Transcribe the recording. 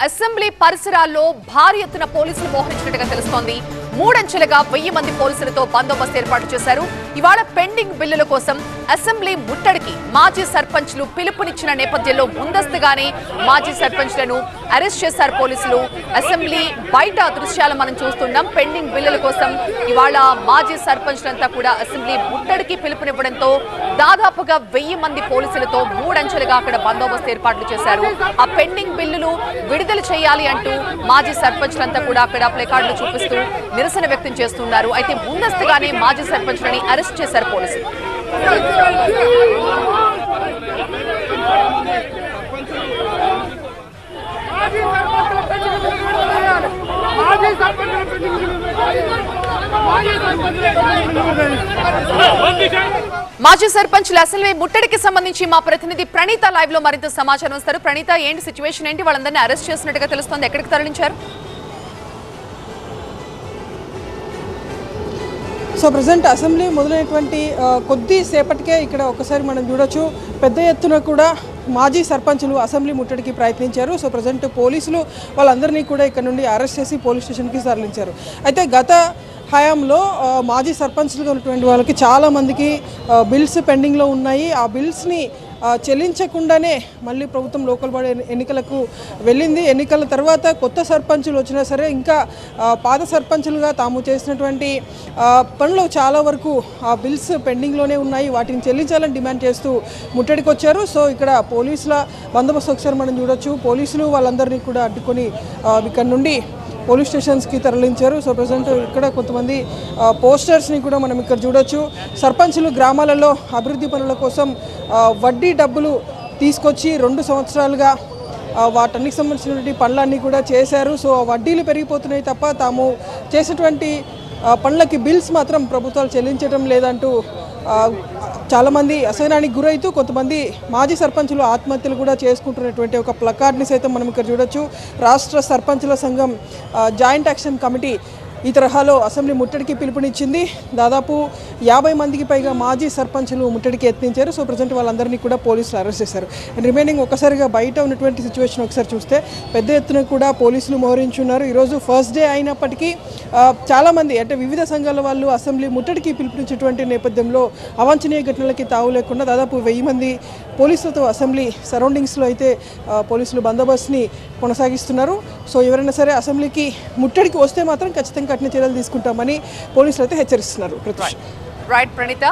Assembly పరిసరాల్లో భారీ ఎత్తున పోలీసులు మోహరించినట్టుగా తెలుస్తోంది. మూడంచెలుగా 1000 మంది పోలీసులతో బందోబస్తు ఏర్పాటు చేశారు. ఇవాళ పెండింగ్ బిల్లుల కోసం అసెంబ్లీ ముట్టడికి మాజీ సర్పంచ్లు పిలుపునిచ్చిన నేపథ్యంలో ముందస్తుగానే మాజీ సర్పంచ్లను అరెస్ట్ చేశారు పోలీసులు. అసెంబ్లీ బయట దృశ్యాలు మనం చూస్తున్నాం. పెండింగ్ బిల్లుల కోసం ఇవాళ మాజీ సర్పంచ్లంతా కూడా అసెంబ్లీ ముట్టడికి పిలుపునివ్వడంతో దాదాపుగా 1000 మంది పోలీసులతో మూడంచెలుగా అక్కడ బందోబస్తు ఏర్పాట్లు చేశారు. ఆ పెండింగ్ బిల్లులు విడుదల చేయాలి అంటూ మాజీ సర్పంచ్లంతా కూడా అక్కడ ప్లేకార్డులు చూపిస్తూ నిరసన వ్యక్తం చేస్తున్నారు. అయితే ముందస్తుగానే మాజీ సర్పంచ్లని అరెస్ట్ చేశారు పోలీసులు. మాజీ సర్పంచ్ల అసెంబ్లీ ముట్టడికి సంబంధించి మా ప్రతినిధి ప్రణీత లైవ్ లో మరింత సమాచారం ఇస్తారు. ప్రణీత, ఏంటి సిచ్యువేషన్ ఏంటి? వాళ్ళందరినీ అరెస్ట్ చేసినట్టుగా తెలుస్తోంది. ఎక్కడికి తరలించారు? సో ప్రజెంట్ అసెంబ్లీ మొదలైనటువంటి కొద్దిసేపటికే ఇక్కడ ఒకసారి మనం చూడొచ్చు, పెద్ద ఎత్తున కూడా మాజీ సర్పంచులు అసెంబ్లీ ముట్టడికి ప్రయత్నించారు. సో ప్రజెంట్ పోలీసులు వాళ్ళందరినీ కూడా ఇక్కడ నుండి అరెస్ట్ చేసి పోలీస్ స్టేషన్కి తరలించారు. అయితే గత హయాంలో మాజీ సర్పంచ్లుగా ఉన్నటువంటి వాళ్ళకి చాలామందికి బిల్స్ పెండింగ్లో ఉన్నాయి. ఆ బిల్స్ని చెల్లించకుండానే మళ్ళీ ప్రభుత్వం లోకల్ బాడీ ఎన్నికలకు వెళ్ళింది. ఎన్నికల తర్వాత కొత్త సర్పంచులు వచ్చినా సరే ఇంకా పాత సర్పంచులుగా తాము చేసినటువంటి పనులు చాలా వరకు ఆ బిల్స్ పెండింగ్లోనే ఉన్నాయి. వాటిని చెల్లించాలని డిమాండ్ చేస్తూ ముట్టడికి వచ్చారు. సో ఇక్కడ పోలీసుల బందోబస్తు ఒకసారి మనం చూడొచ్చు. పోలీసులు వాళ్ళందరినీ కూడా అడ్డుకొని ఇక్కడ నుండి పోలీస్ స్టేషన్స్కి తరలించారు. సో ప్రజెంట్ ఇక్కడ కొంతమంది పోస్టర్స్ని కూడా మనం ఇక్కడ చూడొచ్చు. సర్పంచులు గ్రామాలలో అభివృద్ధి పనుల కోసం వడ్డీ డబ్బులు తీసుకొచ్చి 2 సంవత్సరాలుగా వాటన్నికి సంబంధించినటువంటి పనులన్నీ కూడా చేశారు. సో వడ్డీలు పెరిగిపోతున్నాయి తప్ప తాము చేసేటువంటి పనులకి బిల్స్ మాత్రం ప్రభుత్వాలు చెల్లించడం లేదంటూ చాలామంది అసహనానికి గురైతూ కొంతమంది మాజీ సర్పంచులు ఆత్మహత్యలు కూడా చేసుకుంటున్నటువంటి ఒక ప్లకార్డ్ని సైతం మనం ఇక్కడ చూడొచ్చు. రాష్ట్ర సర్పంచుల సంఘం జాయింట్ యాక్షన్ కమిటీ ఈ తరహాలో అసెంబ్లీ ముట్టడికి పిలుపునిచ్చింది. దాదాపు 50 మందికి పైగా మాజీ సర్పంచులు ముట్టడికి యత్నించారు. సో ప్రజెంట్ వాళ్ళందరినీ కూడా పోలీసులు అరెస్ట్ చేశారు. అండ్ రిమైనింగ్ ఒక్కసారిగా బయట ఉన్నటువంటి సిచ్యువేషన్ ఒకసారి చూస్తే పెద్ద ఎత్తున కూడా పోలీసులు మోహరించున్నారు. ఈరోజు ఫస్ట్ డే అయినప్పటికీ చాలామంది అంటే వివిధ సంఘాల వాళ్ళు అసెంబ్లీ ముట్టడికి పిలుపునిచ్చేటువంటి నేపథ్యంలో అవాంఛనీయ ఘటనలకి తావు లేకుండా దాదాపు 1000 మంది పోలీసులతో అసెంబ్లీ సరౌండింగ్స్లో అయితే పోలీసులు బందోబస్తుని కొనసాగిస్తున్నారు. సో ఎవరైనా సరే అసెంబ్లీకి ముట్టడికి వస్తే మాత్రం ఖచ్చితంగా కఠిన చర్యలు తీసుకుంటామని పోలీసులు అయితే హెచ్చరిస్తున్నారు. రైట్ ప్రణీత.